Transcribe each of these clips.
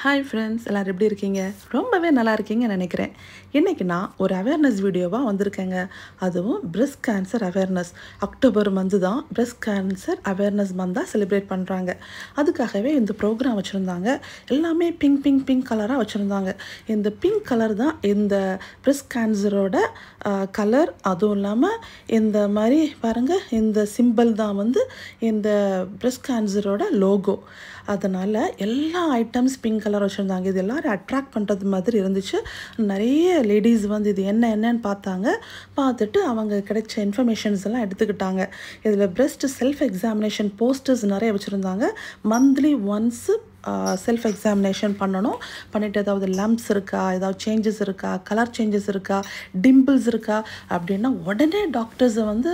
Hi friends, எல்லோரும் எப்படி இருக்கீங்க? ரொம்பவே நல்லா இருக்கீங்கன்னு நினைக்கிறேன். இன்றைக்கி நான் ஒரு அவேர்னஸ் வீடியோவாக வந்திருக்கேங்க. அதுவும் breast cancer awareness. October month தான் பிரெஸ்ட் கேன்சர் அவேர்னஸ் மந்தாக செலிப்ரேட் பண்ணுறாங்க. அதுக்காகவே இந்த ப்ரோக்ராம் வச்சுருந்தாங்க. எல்லாமே பிங்க் கலராக வச்சுருந்தாங்க. இந்த பிங்க் கலர் தான் இந்த பிரெஸ்ட் கேன்சரோட கலர். அதுவும் இல்லாமல் இந்த மாதிரி பாருங்கள், இந்த சிம்பிள் தான் வந்து இந்த பிரெஸ்ட் கேன்சரோட லோகோ. அதனால் எல்லா ஐட்டம்ஸ் பிங்க் கலர் வச்சுருந்தாங்க. இது எல்லோரும் அட்ராக்ட் பண்ணுறது மாதிரி இருந்துச்சு. நிறைய லேடிஸ் வந்து இது என்னன்னு பார்த்துட்டு அவங்க கிடைச்ச இன்ஃபர்மேஷன்ஸ் எல்லாம் எடுத்துக்கிட்டாங்க. இதில் பிரெஸ்ட் செல்ஃப் எக்ஸாமினேஷன் போஸ்டர்ஸ் நிறைய வச்சுருந்தாங்க. மந்த்லி ஒன்ஸு செல்ஃப் எக்ஸாமினேஷன் பண்ணிவிட்டு ஏதாவது லம்ப்ஸ் இருக்கா, ஏதாவது சேஞ்சஸ் இருக்கா, கலர் சேஞ்சஸ் இருக்கா, டிம்பிள்ஸ் இருக்கா அப்படின்னா உடனே டாக்டர்ஸை வந்து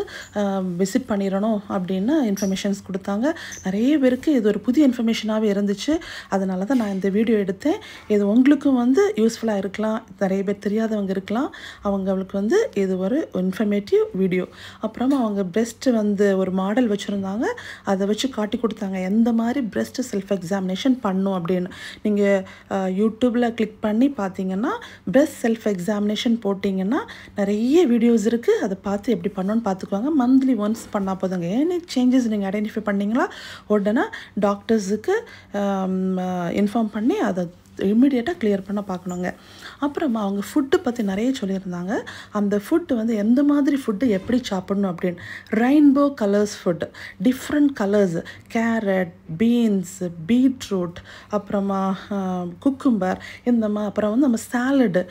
விசிட் பண்ணிடணும் அப்படின்னு இன்ஃபர்மேஷன்ஸ் கொடுத்தாங்க. நிறைய பேருக்கு இது ஒரு புதிய இன்ஃபர்மேஷனாகவே இருந்துச்சு. அதனால தான் நான் இந்த வீடியோ எடுத்தேன். இது உங்களுக்கும் வந்து யூஸ்ஃபுல்லாக இருக்கலாம். நிறைய பேர் தெரியாதவங்க இருக்கலாம். அவங்களுக்கு வந்து இது ஒரு இன்ஃபர்மேட்டிவ் வீடியோ. அப்புறமா அவங்க பிரெஸ்ட்டு வந்து ஒரு மாடல் வச்சுருந்தாங்க. அதை வச்சு காட்டி கொடுத்தாங்க எந்த மாதிரி பிரெஸ்ட் செல்ஃப் எக்ஸாமினேஷன் பண்ணும் அப்படின்னு. நீங்கள் யூடியூப்பில் கிளிக் பண்ணி பார்த்தீங்கன்னா பிரெஸ்ட் செல்ஃப் எக்ஸாமினேஷன் போட்டிங்கன்னா நிறைய வீடியோஸ் இருக்குது. அதை பார்த்து எப்படி பண்ணணும்னு பார்த்துக்குவாங்க. மந்த்லி ஒன்ஸ் பண்ணால் போதுங்க. எனி சேஞ்சஸ் நீங்கள் ஐடென்டிஃபை பண்ணிங்களா உடனே டாக்டர்ஸுக்கு இன்ஃபார்ம் பண்ணி அதை இம்மிடியேட்டாக கிளியர் பண்ண பார்க்கணுங்க. அப்புறமா அவங்க ஃபுட்டு பற்றி நிறைய சொல்லியிருந்தாங்க. அந்த ஃபுட்டு வந்து எந்த மாதிரி ஃபுட்டு எப்படி சாப்பிடணும் அப்படின்னு. Rainbow colours food, different colours, carrot, beans, beetroot, அப்புறமா குக்கும்பர், அப்புறம் வந்து நம்ம சாலடு,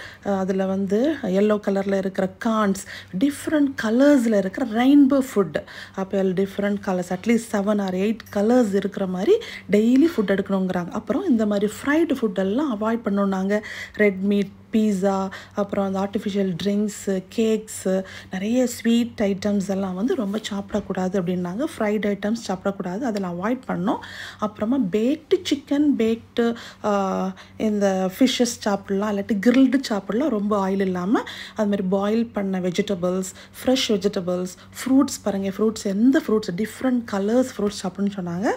அதில் வந்து எல்லோ கலரில் இருக்கிற கார்ன்ஸ், டிஃப்ரெண்ட் கலர்ஸில் இருக்கிற ரெயின்போ ஃபுட்டு. அப்போ different colours at least 7 or 8 colours இருக்கிற மாதிரி டெய்லி ஃபுட் எடுக்கணுங்கிறாங்க. அப்புறம் இந்த மாதிரி ஃப்ரைடு ஃபுட்டெல்லாம் அவாய்ட் பண்ணோன்னாங்க. ரெட் மீட், பீஸா, அப்புறம் அந்த ஆர்டிஃபிஷியல் ட்ரிங்க்ஸு, கேக்ஸு, நிறைய ஸ்வீட் ஐட்டம்ஸ் எல்லாம் வந்து ரொம்ப சாப்பிடக்கூடாது அப்படின்னாங்க. ஃப்ரைட் ஐட்டம்ஸ் சாப்பிடக்கூடாது, அதெல்லாம் அவாய்ட் பண்ணோம். அப்புறமா பேக்டு சிக்கன், பேக்டு இந்த ஃபிஷ்ஷஸ் சாப்பிட்லாம், இல்லாட்டி கிரில்டு சாப்பிட்லாம். ரொம்ப ஆயில் இல்லாமல் அதுமாதிரி பாயில் பண்ண வெஜிடபிள்ஸ், ஃப்ரெஷ் வெஜிடபிள்ஸ், ஃப்ரூட்ஸ் பாருங்கள், ஃப்ரூட்ஸ் எந்த ஃப்ரூட்ஸ் டிஃப்ரெண்ட் கலர்ஸ் ஃப்ரூட்ஸ் சாப்பிட்ணுன்னு சொன்னாங்க.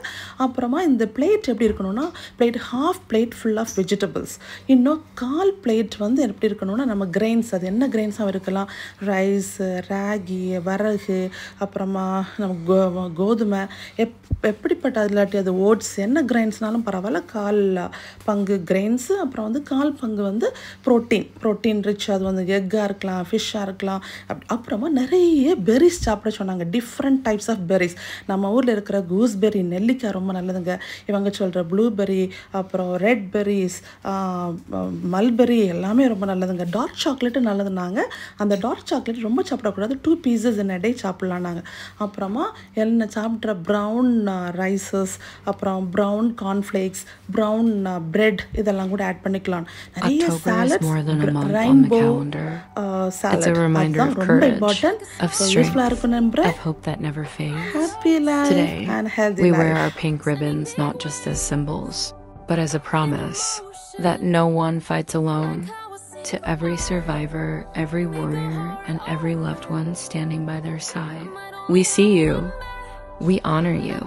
அப்புறமா இந்த பிளேட் எப்படி இருக்கணும்னா, plate half plate full of vegetables, இன்னும் கால் பிளேட் வந்து எப்படி இருக்கணும்னா நம்ம கிரெயின்ஸ், அது என்ன கிரெயின்ஸாக இருக்கலாம், ரைஸ், ராகி, வரகு, அப்புறமா நம்ம கோதுமை, எப்படிப்பட்ட இல்லாட்டி அது ஓட்ஸ், என்ன கிரெயின்ஸ்னாலும் பரவாயில்ல, கால் பங்கு கிரெயின்ஸு, அப்புறம் வந்து கால் பங்கு வந்து ப்ரோட்டீன் ரிச், அது வந்து எக்காக இருக்கலாம், ஃபிஷ்ஷாக இருக்கலாம். அப்புறமா நிறைய பெரிஸ் சாப்பிட சொன்னாங்க. Different types of berries. நம்ம ஊரில் இருக்கிற கூஸ்பெரி, நெல்லிக்காய் ரொம்ப நல்லதுங்க. இவங்க சொல்கிற ப்ளூபெரி, அப்புறம் ரெட் பெரிஸ், மல்பெரி எல்லாமே ரொம்ப நல்லதுங்க. டார்க் சாக்லேட்டு நல்லதுனாங்க. அந்த டார்க் சாக்லேட் ரொம்ப சாப்பிடக்கூடாது, 2 pieces in a day சாப்பிட்லான்னாங்க. அப்புறமா என்ன சாப்பிட்ற ப்ரௌன் ரைஸஸ், அப்புறம் ப்ரௌன் கார்ன்ஃப்ளேக்ஸ், ப்ரௌன் பிரெட், இதெல்லாம் கூட ஆட் பண்ணிக்கலாம். நிறைய சாலட்ஸ், ரெயின்போ சாலட், அதுதான் ரொம்ப இம்பார்ட்டன்ட். யூஸ்ஃபுல்லாக இருக்கும் நம்புறேன். Happy life and healthy life. We wear our pink ribbons not just as symbols, but as a promise that no one fights alone. To every survivor, every warrior, and every loved one standing by their side, we see you, we honor you.